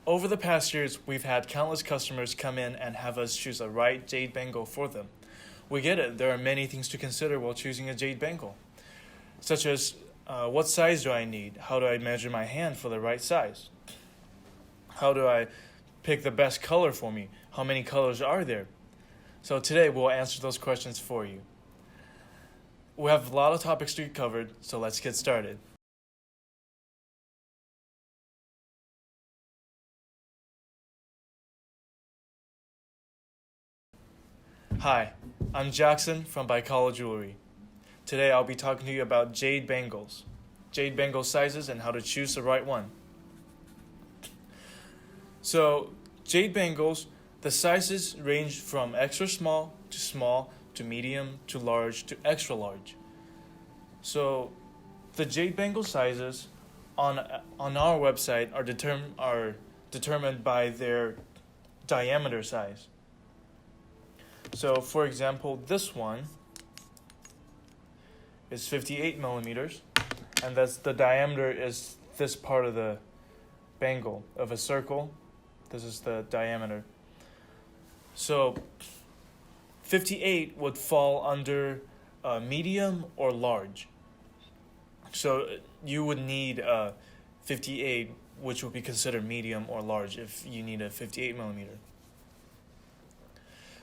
Over the past years, we've had countless customers come in and have us choose a right jade bangle for them. We get it, there are many things to consider while choosing a jade bangle, such as what size do I need? How do I measure my hand for the right size? How do I pick the best color for me? How many colors are there? So today we'll answer those questions for you. We have a lot of topics to be covered, so let's get started. Hi, I'm Jackson from Baikalla Jewelry. Today I'll be talking to you about jade bangles, jade bangle sizes, and how to choose the right one. So, jade bangles, the sizes range from extra small to medium to large to extra large. So, the jade bangle sizes on our website are determined by their diameter size. So, for example, this one is 58 millimeters, and that's the diameter is this part of the bangle of a circle. This is the diameter. So, 58 would fall under medium or large. So, you would need 58, which would be considered medium or large if you need a 58 millimeter.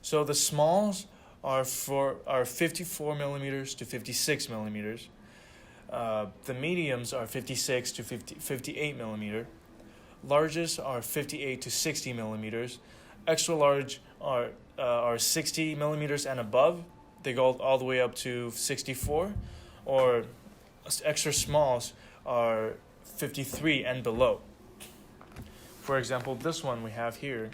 So the smalls are 54 millimeters to 56 millimeters. The mediums are 56 to 58 millimeter. Larges are 58 to 60 millimeters. Extra large are 60 millimeters and above. They go all the way up to 64. Or extra smalls are 53 and below. For example, this one we have here.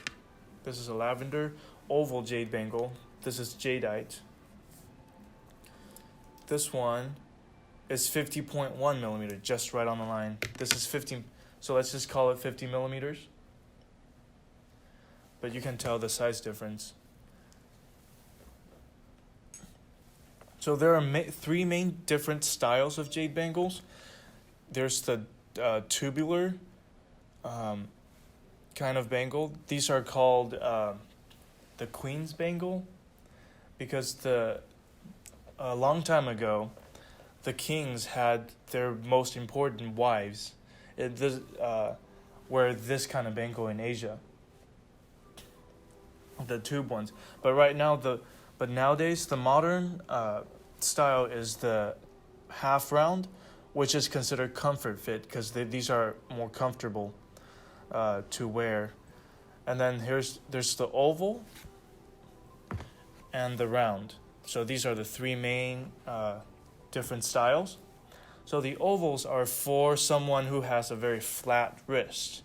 This is a lavender oval jade bangle. This is Jadeite. This one is 50.1 millimeter, just right on the line. This is 50, so let's just call it 50 millimeters. But you can tell the size difference. So there are three main different styles of jade bangles. There's the tubular kind of bangle. These are called the Queen's bangle, because a long time ago, the kings had their most important wives wear this kind of bangle in Asia, the tube ones. But nowadays the modern style is the half round, which is considered comfort fit because these are more comfortable to wear. And then there's the oval and the round. So these are the three main different styles. So the ovals are for someone who has a very flat wrist.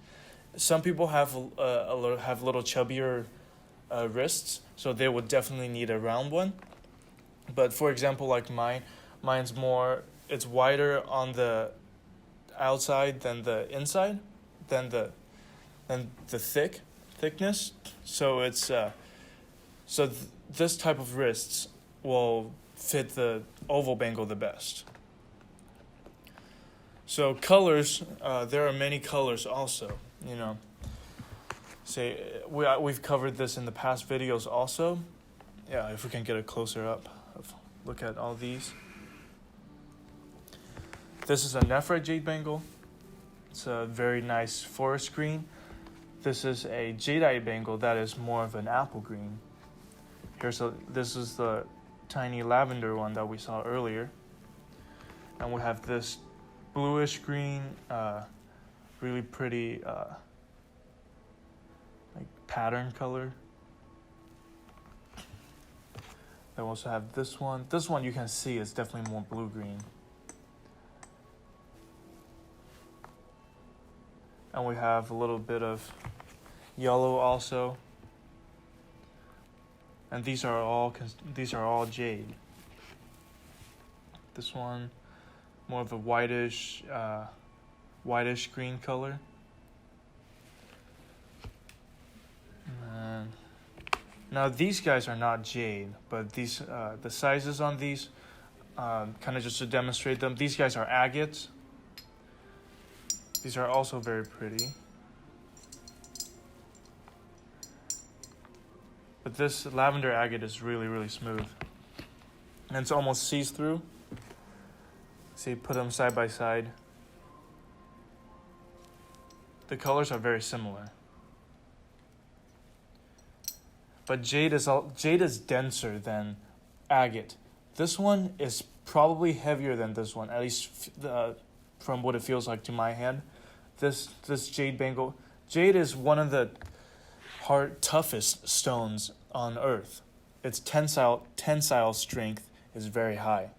Some people have little chubbier wrists, so they would definitely need a round one. But for example, like mine's it's wider on the outside than the inside, than the thickness. So it's this type of wrists will fit the oval bangle the best. So colors, there are many colors also. We've covered this in the past videos also. Yeah, if we can get a closer up, look at all these. This is a nephrite jade bangle. It's a very nice forest green. This is a jadeite bangle that is more of an apple green. This is the tiny lavender one that we saw earlier. And we have this bluish green, really pretty pattern color. Then we also have this one. This one you can see is definitely more blue-green. And we have a little bit of yellow also. And these are all jade. This one, more of a whitish green color. And now these guys are not jade, but these the sizes on these, kind of just to demonstrate them. These guys are agates. These are also very pretty. But this lavender agate is really, really smooth. And it's almost see-through. See, put them side by side. The colors are very similar. But jade is denser than agate. This one is probably heavier than this one, at least from what it feels like to my hand. This Jade Bangle. Jade is one of the toughest stones on earth. Its tensile strength is very high.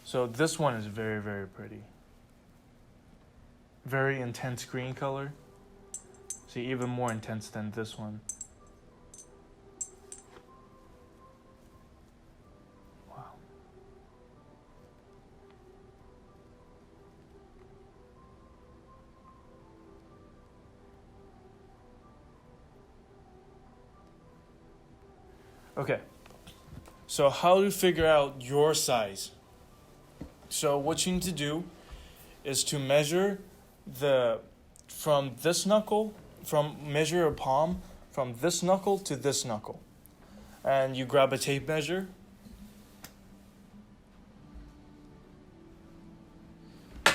So this one is very, very pretty. Very intense green color. See, even more intense than this one. Wow. Okay. So how to figure out your size? So what you need to do is to measure measure your palm from this knuckle to this knuckle. And you grab a tape measure.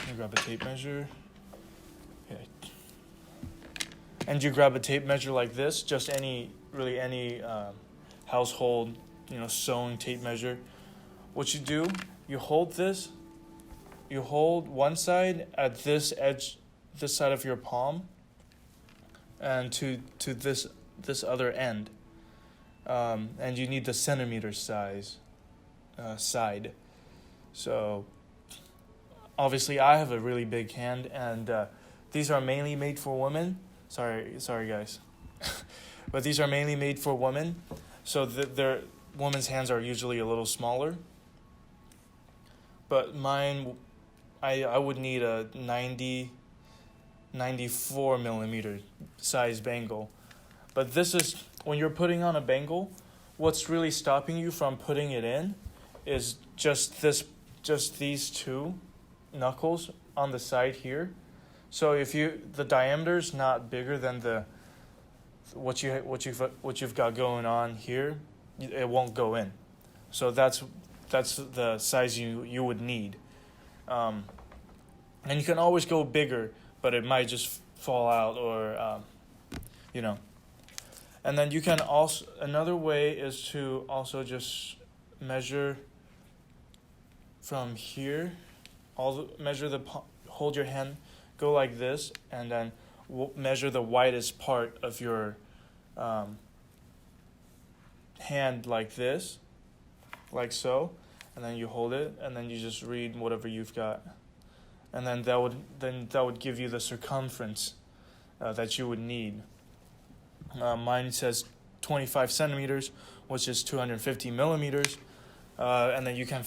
You grab a tape measure. Okay. And you grab a tape measure like this, just any household, sewing tape measure. What you do, you hold this. You hold one side at this edge, this side of your palm, and to this other end, and you need the centimeter size side. So obviously, I have a really big hand, and these are mainly made for women. Sorry, guys, but these are mainly made for women. So their women's hands are usually a little smaller. But mine, I would need a 94 millimeter size bangle. But this is, when you're putting on a bangle, what's really stopping you from putting it in is just these two knuckles on the side here. So if the diameter's not bigger than what you've got going on here, it won't go in. So that's the size you would need. And you can always go bigger, but it might just fall out or, And then you can also, another way is to also just measure from here, hold your hand, go like this, and then measure the widest part of your hand like this, like so, and then you hold it, and then you just read whatever you've got, and then that would give you the circumference that you would need. Mine says 25 centimeters, which is 250 millimeters, and then you can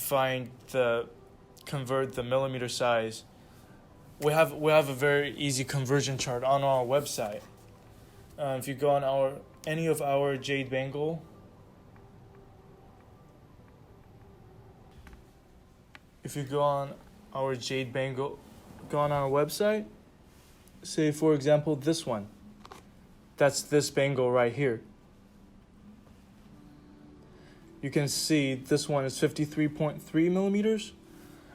convert the millimeter size. We have a very easy conversion chart on our website. If you go on any of our Jade Bangle, go on our website, say for example this one. That's this bangle right here. You can see this one is 53.3 millimeters.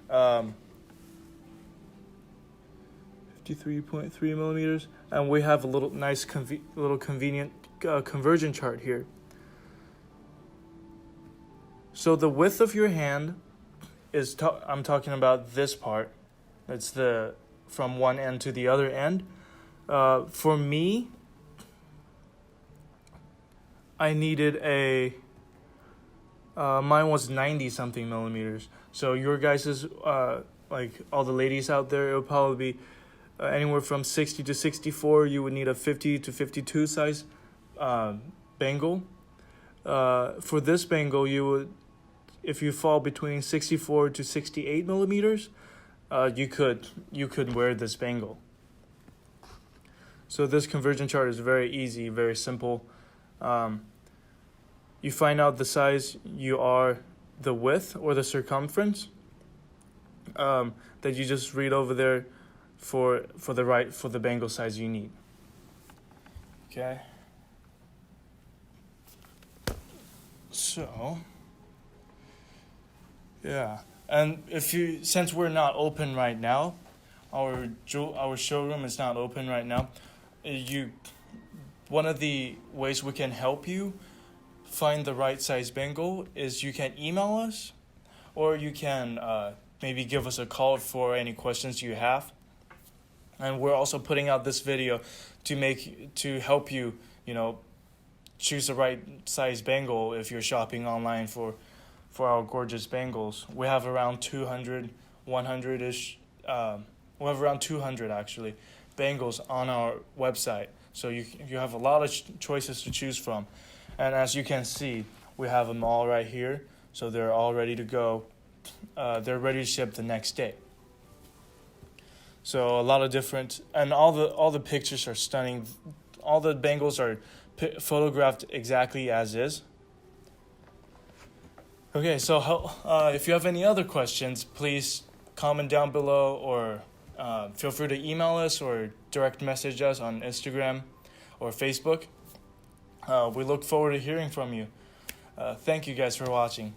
53.3 millimeters. And we have a little nice, convenient conversion chart here. So the width of your hand is, I'm talking about this part. It's from one end to the other end. For me, I needed mine was 90 something millimeters. So your guys's, like all the ladies out there, it would probably be anywhere from 60 to 64. You would need a 50 to 52 size bangle. For this bangle, you would, if you fall between 64 to 68 millimeters, you could wear this bangle. So this conversion chart is very easy, very simple. You find out the size you are, the width or the circumference, that you just read over there for the bangle size you need. Okay. So, yeah. And since we're not open right now, our showroom is not open right now. One of the ways we can help you find the right size bangle is you can email us, or you can maybe give us a call for any questions you have. And we're also putting out this video to help you, choose the right size bangle if you're shopping online for our gorgeous bangles. We have around 200, 100-ish, we have around 200 actually bangles on our website. So you have a lot of choices to choose from. And as you can see, we have them all right here. So they're all ready to go. They're ready to ship the next day. So a lot of different, and all the pictures are stunning. All the bangles are photographed exactly as is. Okay, so if you have any other questions, please comment down below, or feel free to email us or direct message us on Instagram or Facebook. We look forward to hearing from you. Thank you guys for watching.